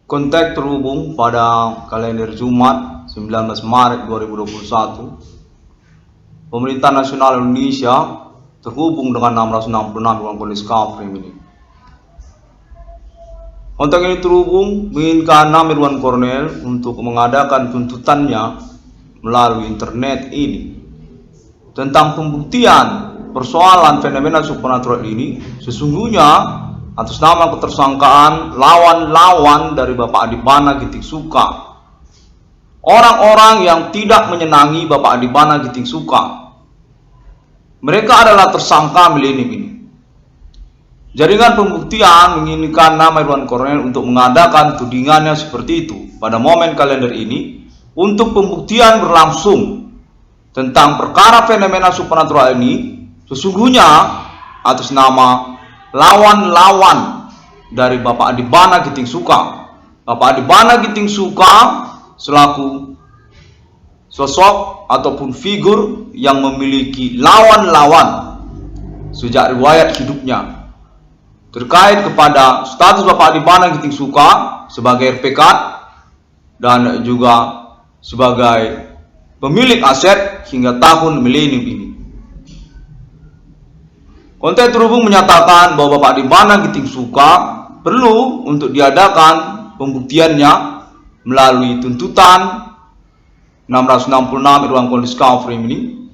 Kontak terhubung pada kalender Jumat 19 Maret 2021. Pemerintah Nasional Indonesia terhubung dengan 666 ruang kondisi Kafrim ini. Kontak ini terhubung menginginkan Irwan Cornel untuk mengadakan tuntutannya melalui internet ini tentang pembuktian persoalan fenomena supernatural ini sesungguhnya atas nama ketersangkaan lawan-lawan dari Bapak Adibana Giting Suka. Orang-orang yang tidak menyenangi Bapak Adibana Giting Suka, mereka adalah tersangka milenim ini. Jaringan pembuktian menginginkan nama Irwan Cornel untuk mengadakan tudingannya seperti itu pada momen kalender ini untuk pembuktian berlangsung tentang perkara fenomena supernatural ini sesungguhnya atas nama lawan-lawan dari Bapak Adibana Giting Suka. Bapak Adibana Giting Suka selaku sosok ataupun figur yang memiliki lawan-lawan sejak riwayat hidupnya terkait kepada status Bapak Adibana Giting Suka sebagai RPK dan juga sebagai pemilik aset hingga tahun milenium ini. Kontak terhubung menyatakan bahwa Bapak Adibana Giting Suka perlu untuk diadakan pembuktiannya melalui tuntutan 666 ruang kondisi Kafrim ini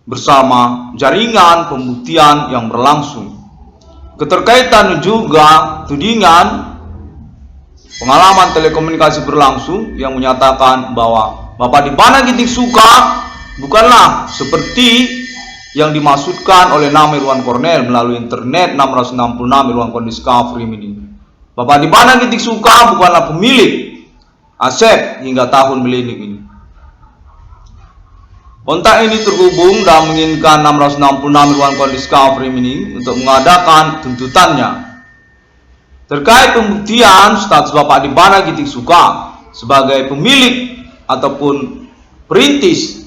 bersama jaringan pembuktian yang berlangsung. Keterkaitan juga tudingan pengalaman telekomunikasi berlangsung yang menyatakan bahwa Bapak Adibana Giting Suka bukanlah seperti yang dimaksudkan oleh nama Irwan Cornel melalui internet 666 ruang kondisi Kafrim ini. Bapak Adibana Giting Suka bukanlah pemilik aset hingga tahun milenium ini. Kontak ini terhubung dan menginginkan 666 ruang kondisi Kafrim ini untuk mengadakan tuntutannya terkait pembuktian status Bapak Adibana Giting Suka sebagai pemilik ataupun perintis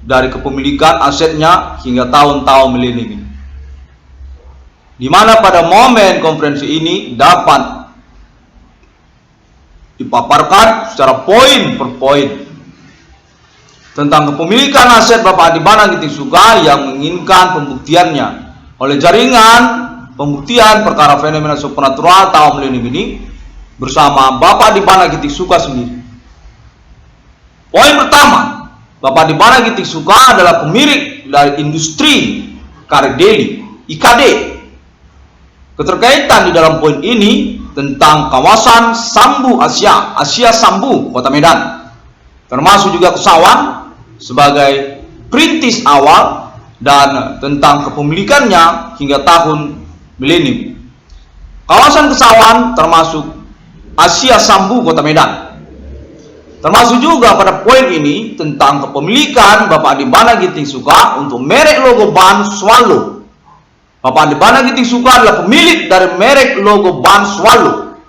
dari kepemilikan asetnya hingga tahun-tahun milenium ini, di mana pada momen konferensi ini dapat dipaparkan secara poin per poin tentang kepemilikan aset Bapak Adibana Giting Suka yang menginginkan pembuktiannya oleh jaringan pembuktian perkara fenomena supernatural tahun milenium ini bersama Bapak Adibana Giting Suka sendiri. Poin pertama, Bapak Adibana Giting Suka adalah pemilik dari industri karet deli IKD. Keterkaitan di dalam poin ini tentang kawasan Sambu Asia Sambu, Kota Medan, termasuk juga Kesawan sebagai perintis awal dan tentang kepemilikannya hingga tahun milenium. Kawasan Kesawan termasuk Asia Sambu, Kota Medan. Termasuk juga pada poin ini tentang kepemilikan Bapak Adibana Giting Suka untuk merek logo ban Swallow. Bapak Adibana Giting Suka adalah pemilik dari merek logo ban Swallow.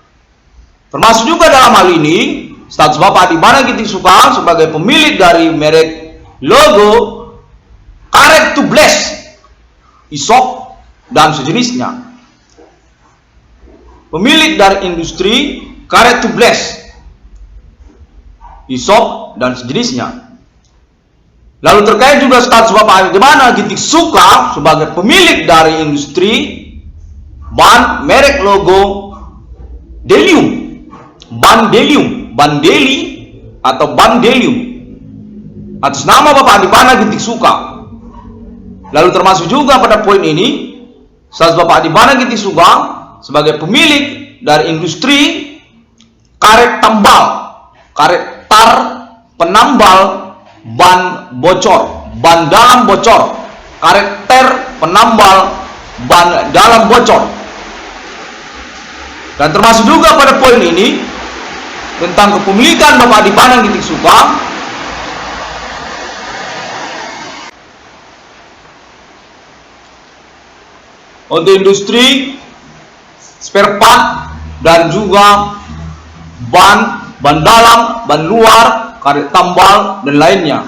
Termasuk juga dalam hal ini status Bapak Adibana Giting Suka sebagai pemilik dari merek logo karet tubles, isop dan sejenisnya. Pemilik dari industri karet tubles, isop dan sejenisnya. Lalu terkait juga status Bapak Adibana Giting Suka sebagai pemilik dari industri ban merek logo Delium, ban Delium, ban Deli atau ban Delium atas nama Bapak Adibana Giting Suka. Lalu termasuk juga pada poin ini status Bapak Adibana Giting Suka sebagai pemilik dari industri karet tambal, karet tar penambal ban bocor, ban dalam bocor, karet ter penambal ban dalam bocor. Dan termasuk juga pada poin ini tentang kepemilikan Bapak Adibana Giting Suka untuk industri spare part dan juga ban dalam, ban luar, karet tambal dan lainnya.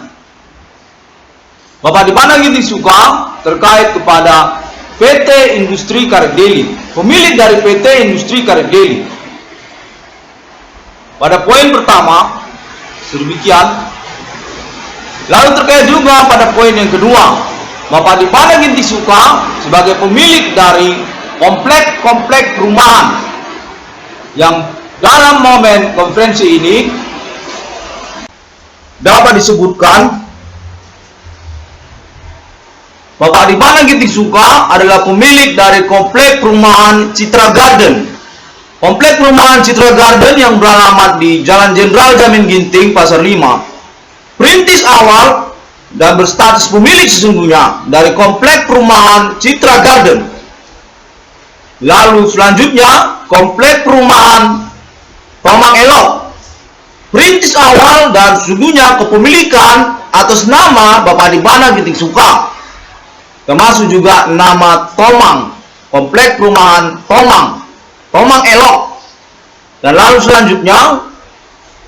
Bapak Adibana Giting Suka terkait kepada PT Industri Karet Deli, pemilik dari PT Industri Karet Deli, pada poin pertama sedemikian. Lalu terkait juga pada poin yang kedua, Bapak Adibana Ginting Soeka sebagai pemilik dari komplek perumahan yang dalam momen konferensi ini dapat disebutkan Bapak Adibana Ginting Soeka adalah pemilik dari komplek perumahan Citra Garden. Komplek perumahan Citra Garden yang beralamat di Jalan Jenderal Jamin Ginting, Pasar 5. Perintis awal dan berstatus pemilik sesungguhnya dari komplek perumahan Citra Garden. Lalu selanjutnya komplek perumahan Tomang Elok. Perintis awal dan sesungguhnya kepemilikan atas nama Bapak Adibana Ginting Soeka, termasuk juga nama Tomang, komplek perumahan Tomang Elok. Dan lalu selanjutnya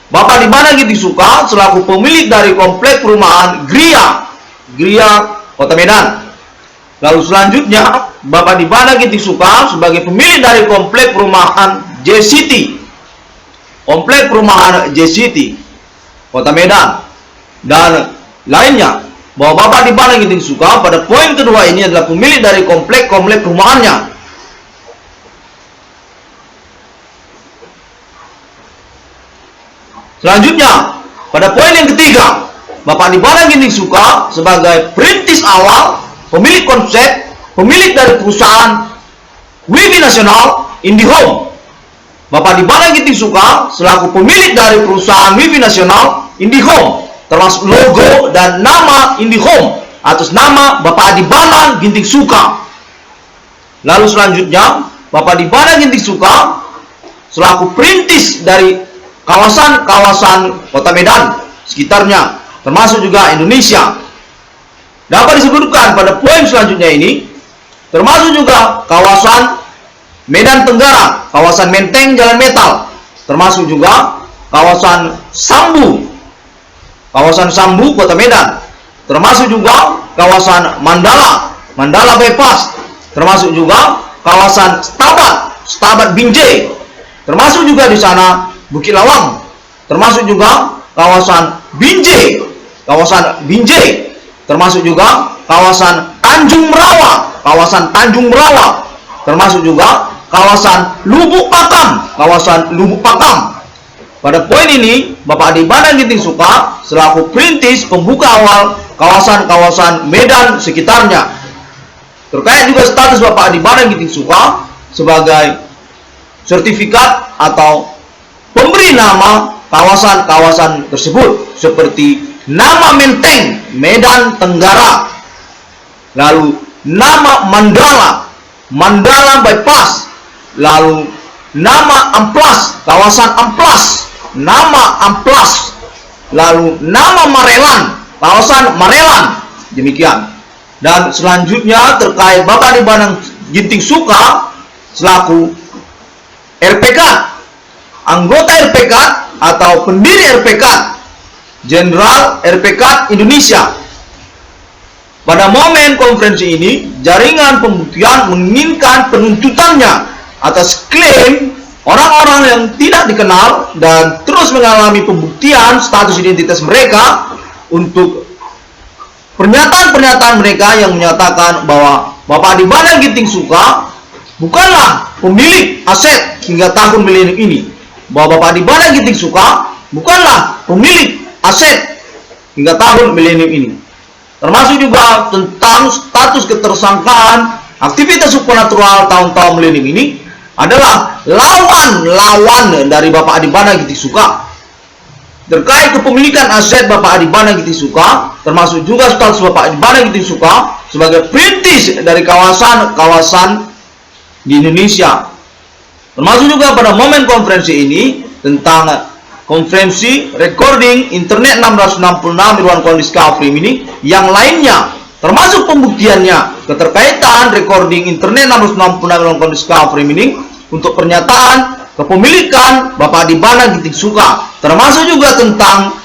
Bapak Adibana Ginting Soeka selaku pemilik dari komplek perumahan Gria Kota Medan. Lalu selanjutnya Bapak Adibana Ginting Soeka sebagai pemilik dari komplek perumahan J-City, komplek perumahan J-City Kota Medan dan lainnya. Bahwa Bapak Adibana Ginting Soeka pada poin kedua ini adalah pemilik dari komplek perumahannya. Selanjutnya, pada poin yang ketiga, Bapak Adibana Ginting Soeka sebagai perintis awal, pemilik konsep, pemilik dari perusahaan Wifi Nasional IndiHome. Bapak Adibana Ginting Soeka selaku pemilik dari perusahaan Wifi Nasional IndiHome, termasuk logo dan nama IndiHome atas nama Bapak Adibana Ginting Soeka. Lalu selanjutnya, Bapak Adibana Ginting Soeka selaku perintis dari kawasan-kawasan Kota Medan sekitarnya, termasuk juga Indonesia. Dapat disebutkan pada poin selanjutnya ini, termasuk juga kawasan Medan Tenggara, kawasan Menteng Jalan Metal, termasuk juga kawasan Sambu Kota Medan, termasuk juga kawasan Mandala Bypass, termasuk juga kawasan Stabat Binjai, termasuk juga di sana Bukit Lawang, termasuk juga kawasan Binjai, termasuk juga kawasan Tanjung Merawa, termasuk juga kawasan Lubuk Pakam. Pada poin ini, Bapak Adibana Ginting Soeka selaku perintis pembuka awal kawasan-kawasan Medan sekitarnya. Terkait juga status Bapak Adibana Ginting Soeka sebagai sertifikat atau pemberi nama kawasan-kawasan tersebut, seperti nama Menteng Medan Tenggara, lalu nama Mandala Bypass, lalu nama Amplas, kawasan Amplas, lalu nama Marelan, kawasan Marelan, demikian. Dan selanjutnya terkait Bapak Adibana Ginting Soeka selaku RPK, anggota RPK atau pendiri RPK, Jenderal RPK Indonesia. Pada momen konferensi ini, jaringan pembuktian menginginkan penuntutannya atas klaim orang-orang yang tidak dikenal dan terus mengalami pembuktian status identitas mereka untuk pernyataan-pernyataan mereka yang menyatakan bahwa Bapak Adibana Ginting Soeka bukanlah pemilik aset hingga tahun milenium ini, bahwa Bapak Adibana Ginting Soeka bukanlah pemilik aset hingga tahun milenium ini, termasuk juga tentang status ketersangkaan aktivitas supernatural tahun-tahun milenium ini adalah lawan dari Bapak Adibana Ginting Soeka. Terkait kepemilikan aset Bapak Adibana Ginting Soeka, termasuk juga status Bapak Adibana Ginting Soeka sebagai perintis dari kawasan-kawasan di Indonesia. Termasuk juga pada momen konferensi ini tentang konferensi recording internet 666 Irwan Discovery ini yang lainnya, termasuk pembuktiannya keterkaitan recording internet 666 Irwan Discovery ini untuk pernyataan kepemilikan Bapak Adibana Ginting Soeka, termasuk juga tentang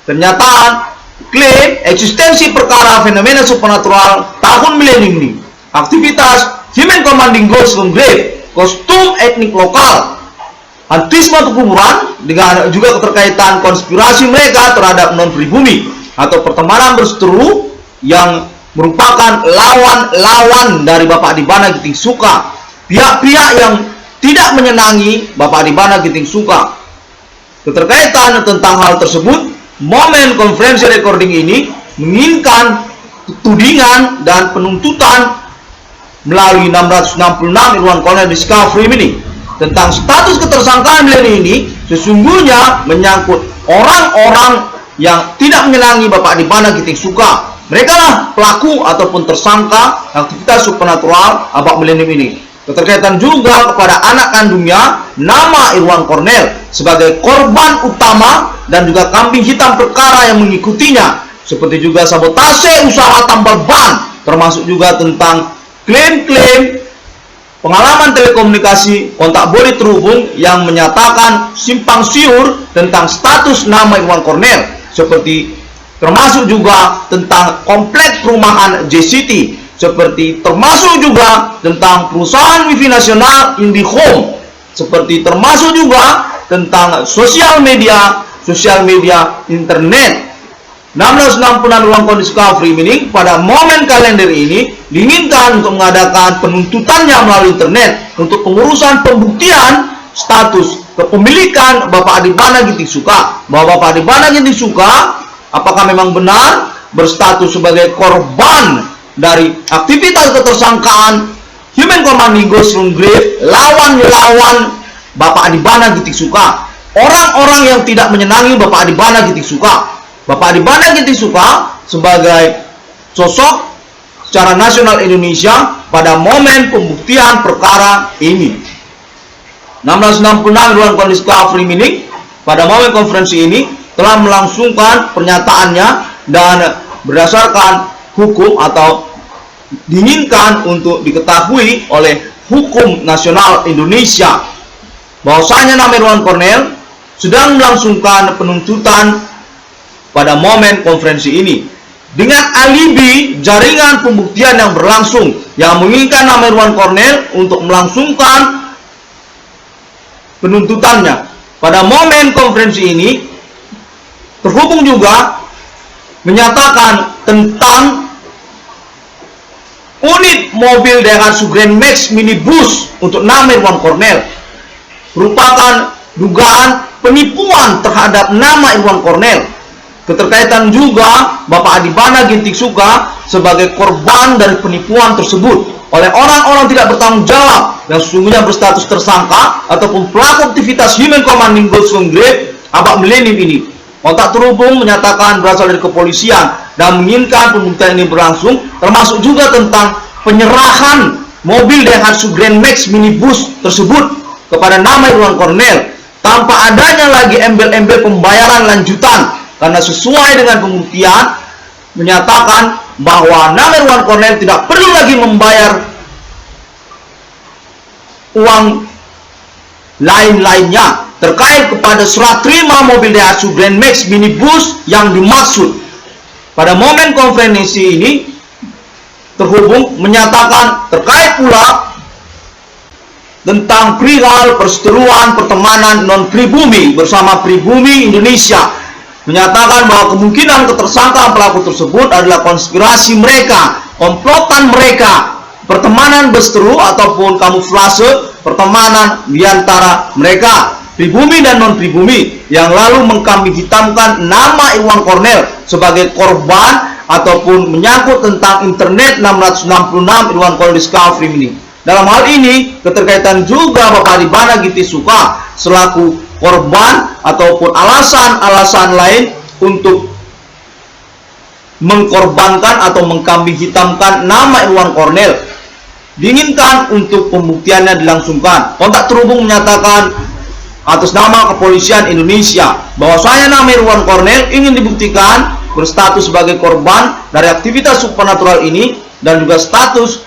pernyataan klaim eksistensi perkara fenomena supernatural tahun milenium ini, aktivitas Human Commanding Ghost from Grave, kostum etnik lokal, hantisme atau kuburan, dengan juga keterkaitan konspirasi mereka terhadap non-pribumi atau pertemanan berseteru yang merupakan lawan-lawan dari Bapak Adibana Giting Suka, pihak-pihak yang tidak menyenangi Bapak Adibana Giting Suka. Keterkaitan tentang hal tersebut, momen konferensi recording ini menginginkan tudingan dan penuntutan melalui 666 Irwan Cornel Discovery ini tentang status ketersangkaan beliau ini sesungguhnya menyangkut orang-orang yang tidak menyenangi Bapak Adibana Giting Suka. Mereka lah pelaku ataupun tersangka aktivitas supernatural Abak Milenium ini. Keterkaitan juga kepada anak kandungnya nama Irwan Cornel sebagai korban utama dan juga kambing hitam perkara yang mengikutinya, seperti juga sabotase usaha tambal ban, termasuk juga tentang klaim-klaim pengalaman telekomunikasi kontak bodi terhubung yang menyatakan simpang siur tentang status nama Irwan Cornel, seperti termasuk juga tentang kompleks perumahan JCT, seperti termasuk juga tentang perusahaan wifi nasional IndiHome, seperti termasuk juga tentang sosial media internet. 666 Irwan Cornel Discovery ini pada momen kalender ini diinginkan untuk mengadakan penuntutannya melalui internet untuk pengurusan pembuktian status kepemilikan Bapak Adibana Giting Suka, bahwa Bapak Adibana Giting Suka apakah memang benar berstatus sebagai korban dari aktivitas ketersangkaan Human Commanding Ghost Grave, lawan-lawan Bapak Adibana Giting Suka, orang-orang yang tidak menyenangi Bapak Adibana Giting Suka. Bapak Adibana Giting Suka sebagai sosok secara nasional Indonesia pada momen pembuktian perkara ini. 666 Irwan Cornel Discovery ini pada momen konferensi ini telah melangsungkan pernyataannya dan berdasarkan hukum atau diinginkan untuk diketahui oleh hukum nasional Indonesia bahwasanya nama Irwan Cornel sedang melangsungkan penuntutan pada momen konferensi ini dengan alibi jaringan pembuktian yang berlangsung yang menginginkan nama Irwan Cornel untuk melangsungkan penuntutannya. Pada momen konferensi ini terhubung juga menyatakan tentang unit mobil Daihatsu Grand Max minibus untuk nama Irwan Cornel merupakan dugaan penipuan terhadap nama Irwan Cornel. Keterkaitan juga Bapak Adibana Giting Suka sebagai korban dari penipuan tersebut oleh orang-orang tidak bertanggung jawab yang sesungguhnya berstatus tersangka ataupun pelaku aktivitas Human Commanding Ghost Grave Abak Milenium ini. Kontak terhubung menyatakan berasal dari kepolisian dan menginginkan pembuktian ini berlangsung, termasuk juga tentang penyerahan mobil Daihatsu Grand Max minibus tersebut kepada nama Irwan Cornel tanpa adanya lagi embel-embel pembayaran lanjutan, karena sesuai dengan pembuktian menyatakan bahwa nama Irwan Cornel tidak perlu lagi membayar uang lain-lainnya terkait kepada serah terima mobil Daihatsu Grand Max minibus yang dimaksud. Pada momen konferensi ini terhubung menyatakan terkait pula tentang perihal perseteruan pertemanan non-pribumi bersama pribumi Indonesia, menyatakan bahwa kemungkinan ketersangkaan pelaku tersebut adalah konspirasi mereka, komplotan mereka, pertemanan berseteru ataupun kamuflase pertemanan di antara mereka, pribumi dan non-pribumi, yang lalu mengkambing hitamkan nama Irwan Cornel sebagai korban ataupun menyangkut tentang internet 666 Irwan Cornel Discovery ini. Dalam hal ini, keterkaitan juga Bapak Adibana Giting Suka selaku korban ataupun alasan-alasan lain untuk mengkorbankan atau mengkambing hitamkan nama Irwan Cornel diinginkan untuk pembuktiannya dilangsungkan. Kontak terhubung menyatakan atas nama Kepolisian Indonesia bahwasanya nama Irwan Cornel ingin dibuktikan berstatus sebagai korban dari aktivitas supernatural ini dan juga status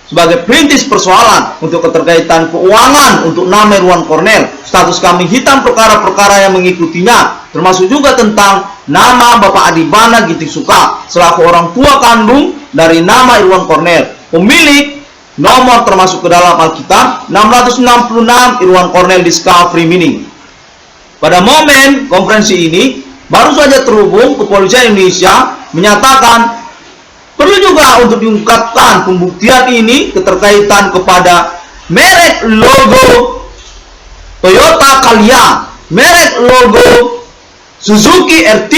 sebagai perintis persoalan untuk keterkaitan keuangan untuk nama Irwan Cornel, status kambing hitam perkara-perkara yang mengikutinya, termasuk juga tentang nama Bapak Adibana Giting Suka selaku orang tua kandung dari nama Irwan Cornel, pemilik nomor termasuk ke dalam Alkitab 666 Irwan Cornel Discovery Meaning. Pada momen konferensi ini, baru saja terhubung kepolisian Indonesia menyatakan perlu juga untuk diungkapkan pembuktian ini keterkaitan kepada merek logo Toyota Calya, merek logo Suzuki R3,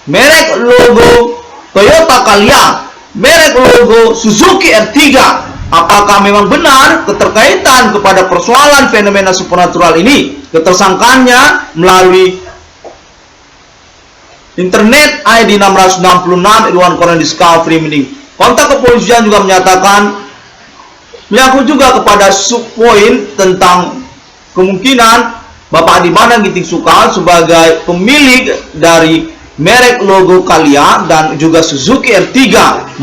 merek logo Toyota Calya, merek logo Suzuki R3. Apakah memang benar keterkaitan kepada persoalan fenomena supernatural ini? Ketersangkaannya melalui internet ID 666 Irwan Cornel Discovery Mining. Kontak kepolisian juga menyatakan menyangkut juga kepada subpoin tentang kemungkinan Bapak Adi Bana Ginting Suka sebagai pemilik dari merek logo Calya dan juga Suzuki R3.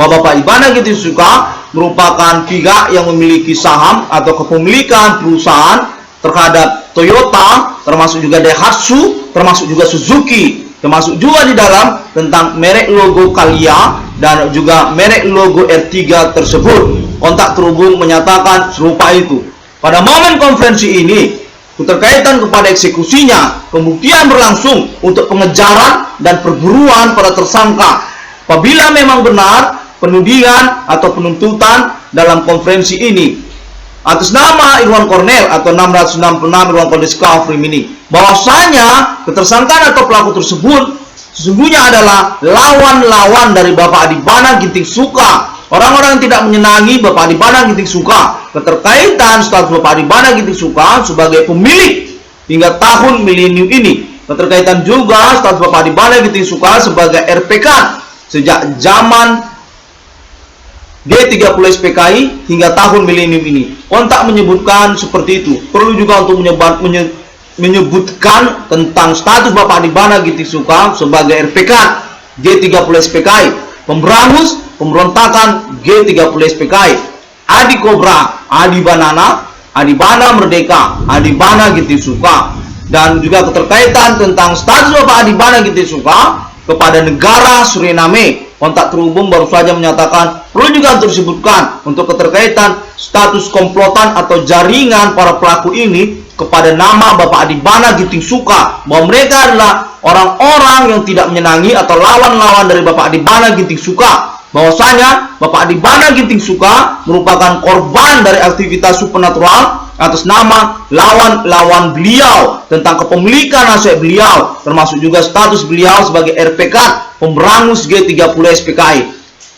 Bapak Adi Bana Ginting Suka merupakan pihak yang memiliki saham atau kepemilikan perusahaan terhadap Toyota, termasuk juga Daihatsu, termasuk juga Suzuki, termasuk juga di dalam tentang merek logo Calya dan juga merek logo R3 tersebut. Kontak terhubung menyatakan serupa itu. Pada momen konferensi ini, keterkaitan kepada eksekusinya, pembuktian berlangsung untuk pengejaran dan perburuan para tersangka. Apabila memang benar penudingan atau penuntutan dalam konferensi ini atas nama Irwan Cornel atau 666 Irwan Cornel Discovery Mining, bahwasanya ketersangkaan atau pelaku tersebut sesungguhnya adalah lawan-lawan dari Bapak Adi Bana Ginting Suka. Orang-orang yang tidak menyenangi Bapak Adi Bana Ginting Suka, keterkaitan status Bapak Adi Bana Ginting Suka sebagai pemilik hingga tahun milenium ini, keterkaitan juga status Bapak Adi Bana Ginting Suka sebagai RPK sejak zaman G30 SPKI hingga tahun milenium ini. Kontak menyebutkan seperti itu. Perlu juga untuk menyebutkan tentang status Bapak Adi Bana Ginting Suka sebagai RPK G30 SPKI, pemberangus pemberontakan G30 SPKI, Adi Kobra, Adi Banana, Adi Bana Merdeka, Adi Bana Ginting Suka, dan juga keterkaitan tentang status Bapak Adi Bana Ginting Suka kepada negara Suriname. Kontak terhubung baru saja menyatakan perlu juga untuk disebutkan untuk keterkaitan status komplotan atau jaringan para pelaku ini kepada nama Bapak Adi Bana Ginting Suka, bahwa mereka adalah orang-orang yang tidak menyenangi atau lawan-lawan dari Bapak Adi Bana Ginting Suka. Bahwasanya Bapak Adi Bana Ginting Suka merupakan korban dari aktivitas supernatural atas nama lawan-lawan beliau tentang kepemilikan aset beliau, termasuk juga status beliau sebagai RPK pemberangus G30 SPKI,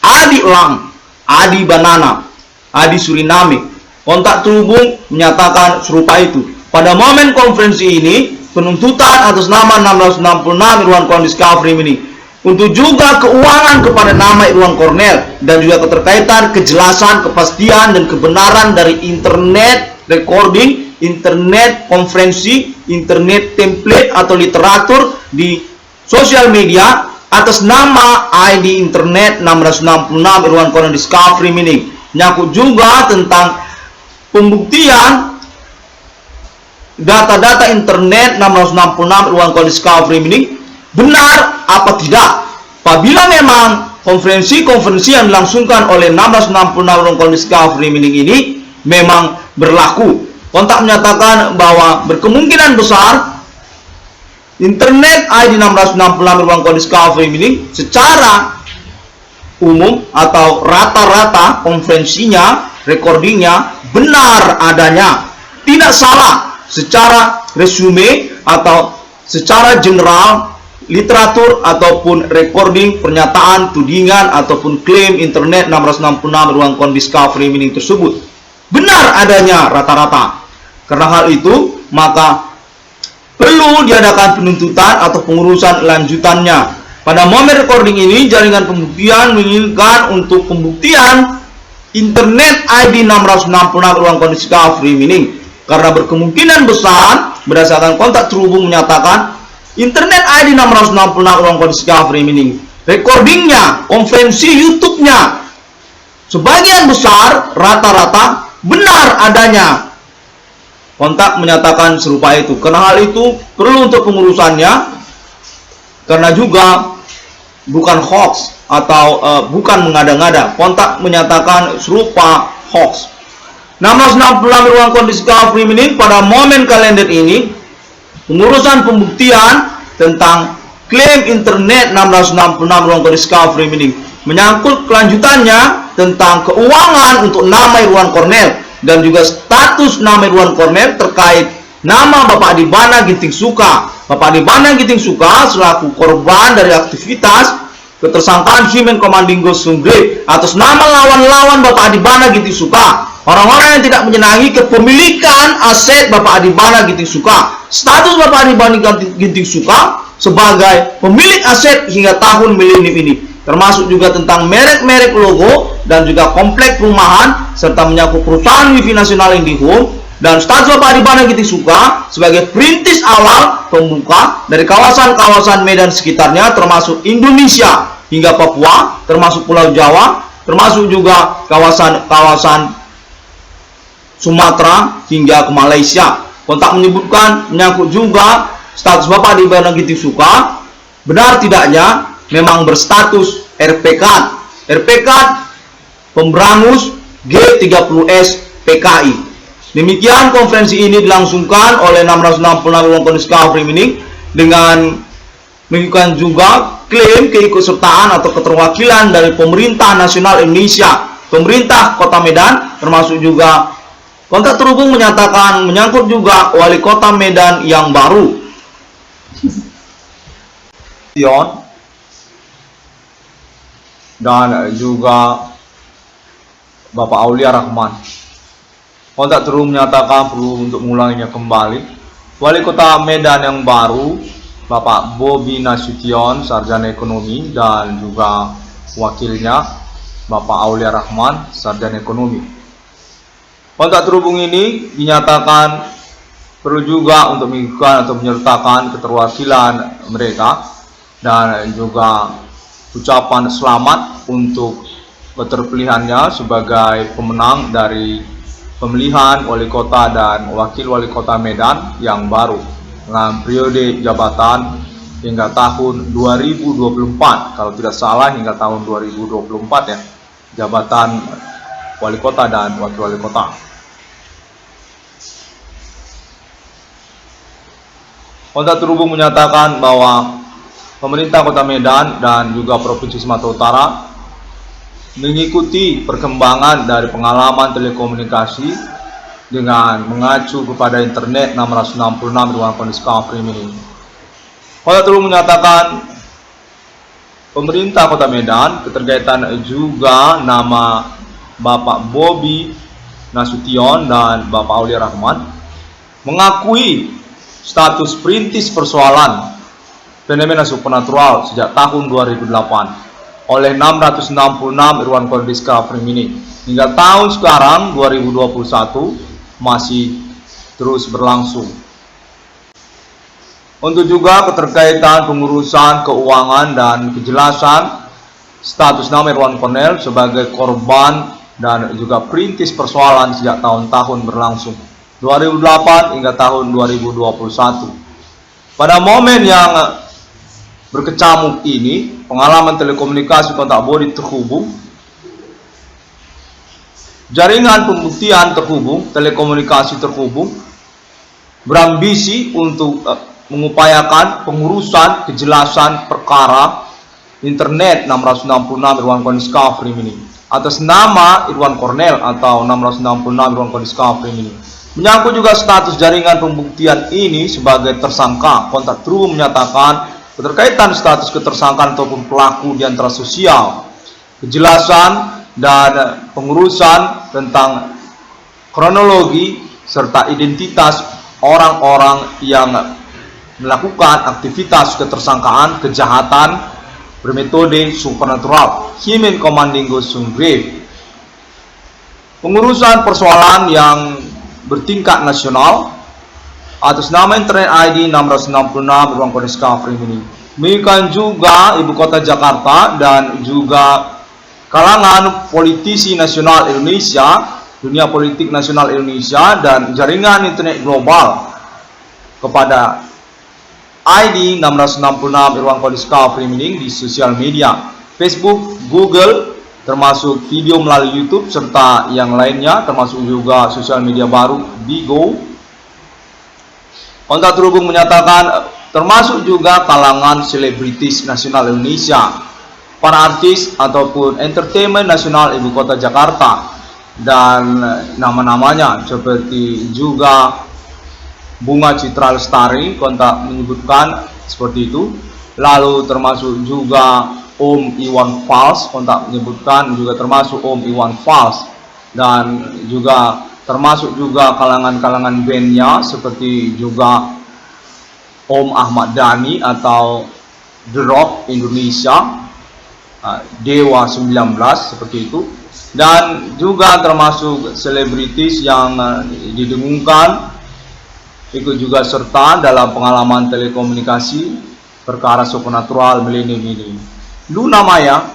Adi Elang, Adi Banana, Adi Suriname. Kontak terhubung menyatakan serupa itu. Pada momen konferensi ini, penuntutan atas nama 666 Irwan Cornel Discovery Mining untuk juga keuangan kepada nama Irwan Cornel dan juga keterkaitan kejelasan, kepastian dan kebenaran dari internet recording, internet konferensi, internet template atau literatur di sosial media atas nama ID internet 666 Irwan Cornel Discovery Mining. Nyangkut juga tentang pembuktian data-data internet 666 Irwan Cornel Discovery Mining benar apa tidak. Apabila memang konferensi yang dilangsungkan oleh 666 Irwan Cornel Discovery Mining ini memang berlaku, kontak menyatakan bahwa berkemungkinan besar internet ID 666 Irwan Cornel Discovery Mining secara umum atau rata-rata konferensinya, recordingnya benar adanya, tidak salah secara resume atau secara general literatur ataupun recording pernyataan, tudingan ataupun klaim internet 666 Irwan Cornel Discovery Mining tersebut benar adanya rata-rata. Karena hal itu maka perlu diadakan penuntutan atau pengurusan lanjutannya. Pada momen recording ini, jaringan pembuktian menginginkan untuk pembuktian internet ID 666 Irwan Cornel Discovery Mining, karena berkemungkinan besar berdasarkan kontak terhubung menyatakan internet ID 666 Irwan Cornel Discovery Mining, recordingnya, konferensi YouTube-nya sebagian besar rata-rata benar adanya. Kontak menyatakan serupa itu. Karena hal itu perlu untuk pengurusannya, karena juga bukan hoax atau bukan mengada-ngada. Kontak menyatakan serupa hoax. 666 Irwan Cornel Discovery Mining pada momen kalender ini pengurusan pembuktian tentang klaim internet 666 ruang kode discovery ini, menyangkut kelanjutannya tentang keuangan untuk nama Irwan Cornel dan juga status nama Irwan Cornel terkait nama Bapak Adibana Ginting Suka. Bapak Adibana Ginting Suka selaku korban dari aktivitas ketersangkaan Human Commanding Ghost Sunggrave atas nama lawan-lawan Bapak Adibana Ginting Suka, orang-orang yang tidak menyenangi kepemilikan aset Bapak Adibana Ginting Suka. Status Bapak Adibana Ginting Suka sebagai pemilik aset hingga tahun milenim ini, termasuk juga tentang merek-merek logo dan juga komplek perumahan serta menyangkut perusahaan wifi nasional IndiHome, dan status Bapak Adibana Ginting Suka sebagai perintis awal pembuka dari kawasan-kawasan Medan sekitarnya, termasuk Indonesia hingga Papua, termasuk Pulau Jawa, termasuk juga kawasan-kawasan Sumatera hingga ke Malaysia. Kontak menyebutkan menyangkut juga status Bapak Adibana Ginting Suka benar tidaknya memang berstatus RPK pemberangus G30S PKI. Demikian konferensi ini dilangsungkan oleh 666 ruang kode discovery ini dengan menunjukkan juga klaim keikutsertaan atau keterwakilan dari pemerintah nasional Indonesia, pemerintah Kota Medan, termasuk juga kontak terhubung menyatakan menyangkut juga wali kota Medan yang baru, dan juga Bapak Aulia Rahman. Kontak terhubung menyatakan perlu untuk mengulanginya kembali. Wali Kota Medan yang baru, Bapak Bobi Nasution, Sarjana Ekonomi, dan juga wakilnya, Bapak Aulia Rahman, Sarjana Ekonomi. Kontak terhubung ini dinyatakan perlu juga untuk mengikuti atau menyertakan keterwakilan mereka dan juga ucapan selamat untuk keterpilihannya sebagai pemenang dari pemilihan wali kota dan wakil wali kota Medan yang baru dengan periode jabatan hingga tahun 2024, kalau tidak salah hingga tahun 2024 ya, jabatan wali kota dan wakil wali kota. Kontak terhubung menyatakan bahwa pemerintah Kota Medan dan juga Provinsi Sumatera Utara mengikuti perkembangan dari pengalaman telekomunikasi dengan mengacu kepada internet 666 ruang kode discovery ini. Kontak terhubung menyatakan pemerintah Kota Medan keterkaitan juga nama Bapak Bobi Nasution dan Bapak Aulia Rahman mengakui status perintis persoalan fenomena supernatural sejak tahun 2008 oleh 666 Irwan Kode Discovery ini hingga tahun sekarang 2021 masih terus berlangsung. Untuk juga keterkaitan pengurusan keuangan dan kejelasan status nama Irwan Cornel sebagai korban dan juga perintis persoalan sejak tahun-tahun berlangsung 2008 hingga tahun 2021. Pada momen yang berkecamuk ini, pengalaman telekomunikasi kontak bodi terhubung, jaringan pembuktian terhubung, telekomunikasi terhubung, berambisi untuk mengupayakan pengurusan kejelasan perkara internet 666 Irwan Kode Discovery ini atas nama Irwan Cornel atau 666 Irwan Kode Discovery ini. Menyangkut juga status jaringan pembuktian ini sebagai tersangka, kontak terhubung menyatakan keterkaitan status ketersangkaan ataupun pelaku di antara sosial, kejelasan dan pengurusan tentang kronologi serta identitas orang-orang yang melakukan aktivitas ketersangkaan kejahatan bermetode supernatural Human Commanding Ghost Sunggrave. Pengurusan persoalan yang bertingkat nasional atas nama internet ID 666 Ruang Kode Discovery ini menginginkan juga Ibu Kota Jakarta dan juga kalangan politisi nasional Indonesia, dunia politik nasional Indonesia dan jaringan internet global kepada ID 666 Ruang Kode Discovery ini di sosial media Facebook, Google, termasuk video melalui YouTube serta yang lainnya, termasuk juga sosial media baru Bigo. Kontak terhubung menyatakan termasuk juga kalangan selebritis nasional Indonesia, para artis ataupun entertainment nasional ibu kota Jakarta, dan nama-namanya seperti juga Bunga Citra Lestari, kontak menyebutkan seperti itu. Lalu termasuk juga Om Iwan Fals, kontak menyebutkan juga termasuk Om Iwan Fals, dan juga termasuk juga kalangan-kalangan bandnya seperti juga Om Ahmad Dhani atau The Rock Indonesia, Dewa 19 seperti itu, dan juga termasuk selebritis yang didengungkan ikut juga serta dalam pengalaman telekomunikasi perkara supernatural milenium ini. Luna Maya,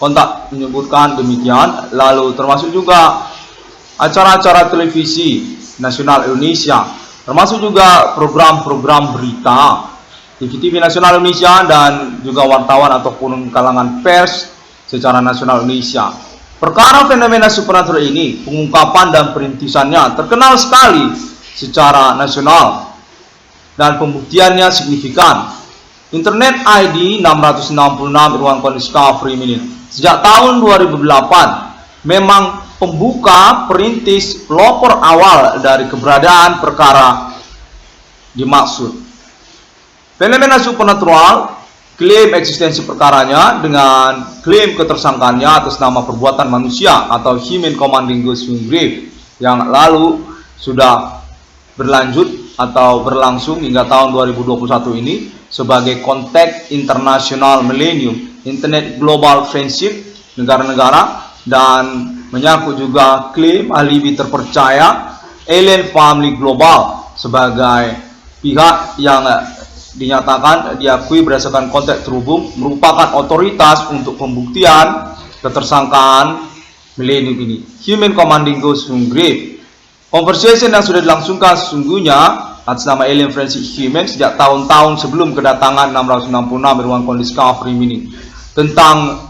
kontak menyebutkan demikian. Lalu termasuk juga acara-acara televisi nasional Indonesia, termasuk juga program-program berita TV nasional Indonesia, dan juga wartawan ataupun kalangan pers secara nasional Indonesia. Perkara fenomena supernatural ini, pengungkapan dan perintisannya terkenal sekali secara nasional dan pembuktiannya signifikan. Internet ID 666 Irwan Discovery Minute sejak tahun 2008 memang pembuka, perintis, pelopor awal dari keberadaan perkara dimaksud. Fenomena supernatural, klaim eksistensi perkaranya dengan klaim ketersangkaannya atas nama perbuatan manusia atau human commanding ghost grave yang lalu sudah berlanjut atau berlangsung hingga tahun 2021 ini sebagai konteks internasional millennium, internet global friendship negara-negara, dan menyangkut juga klaim alibi terpercaya alien family global sebagai pihak yang dinyatakan diakui berdasarkan konteks terhubung merupakan otoritas untuk pembuktian ketersangkaan milenium ini. Human commanding ghost grave, conversation yang sudah dilangsungkan sesungguhnya atas nama alien friendship human sejak tahun-tahun sebelum kedatangan 666 Irwan Discovery Minute tentang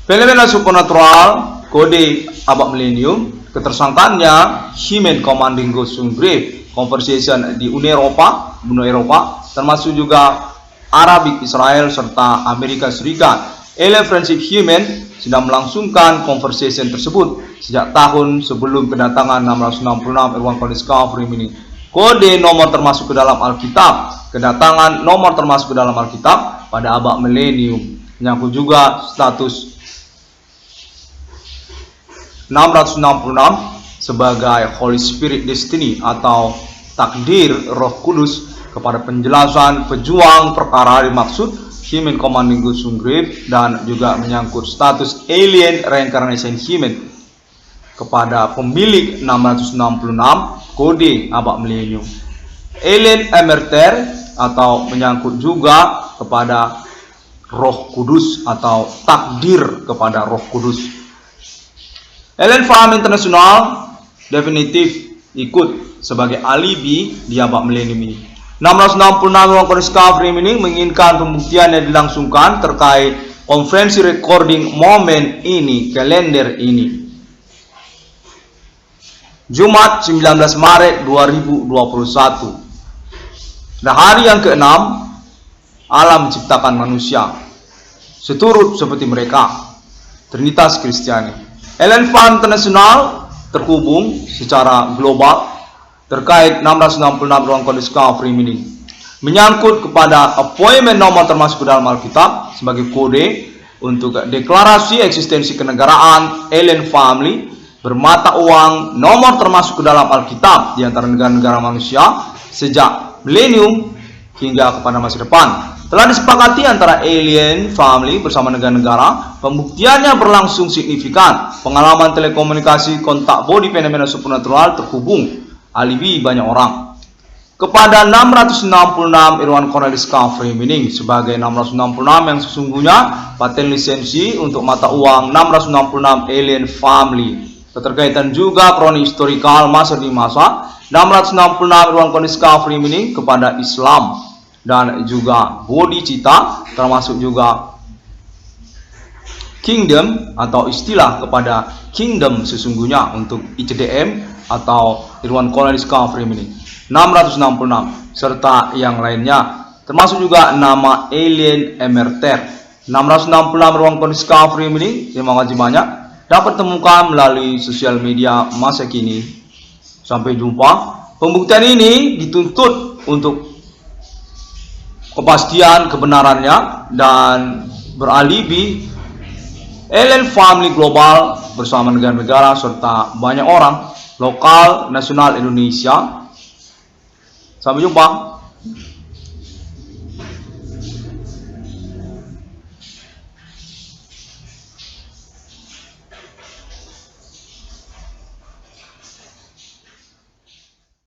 fenomena supernatural kode abad milenium. Ketersangkaannya human commanding ghost grave, conversation di Uni Eropa, benua Eropa, termasuk juga Arabik, Israel, serta Amerika Serikat. Alien friendship human sedang melangsungkan conversation tersebut sejak tahun sebelum kedatangan 666 Irwan Discovery Minute. Kode nomor termasuk ke dalam Alkitab, kedatangan nomor termasuk ke dalam Alkitab pada abad milenium. Menyangkut juga status 666 sebagai Holy Spirit Destiny atau takdir Roh Kudus kepada penjelasan pejuang perkara dimaksud human commanding ghost grave, dan juga menyangkut status alien reincarnation human kepada pemilik 666 kode abad milenium. Alien emerter atau menyangkut juga kepada Roh Kudus atau takdir kepada Roh Kudus. Alien Farm Internasional definitif ikut sebagai alibi di abad milenium ini. 666 Irwan Discovery ini menginginkan pembuktian yang dilangsungkan terkait konferensi recording momen ini, kalender ini. Jumat 19 Maret 2021. Pada hari yang ke-6 alam menciptakan manusia seturut seperti mereka, Trinitas Kristiani. Alien Farm Internasional terhubung secara global terkait 666 Irwan Discovery ini menyangkut kepada appointment nomor termasuk ke dalam Alkitab sebagai kode untuk deklarasi eksistensi kenegaraan alien family bermata uang nomor termasuk ke dalam Alkitab di antara negara-negara manusia sejak milenium hingga kepada masa depan. Telah disepakati antara alien family bersama negara-negara. Pembuktiannya berlangsung signifikan. Pengalaman telekomunikasi kontak body fenomena supernatural terhubung alibi banyak orang. Kepada 666 Irwan Discovery Meaning sebagai 666 yang sesungguhnya paten lisensi untuk mata uang 666 alien family. Keterkaitan juga kroni historikal masa demi masa 666 Irwan Discovery Meaning kepada Islam dan juga body cita, termasuk juga kingdom atau istilah kepada kingdom sesungguhnya untuk ICDM atau Irwan Discovery Meaning. 666 serta yang lainnya, termasuk juga nama Alien Emerter. 666 ruang discovery ini, terima kasih banyak, dapat temukan melalui sosial media masa kini. Sampai jumpa. Pembuktian ini dituntut untuk kepastian kebenarannya dan beralibi Alien Family Global bersama negara-negara serta banyak orang lokal nasional Indonesia. Sampai jumpa.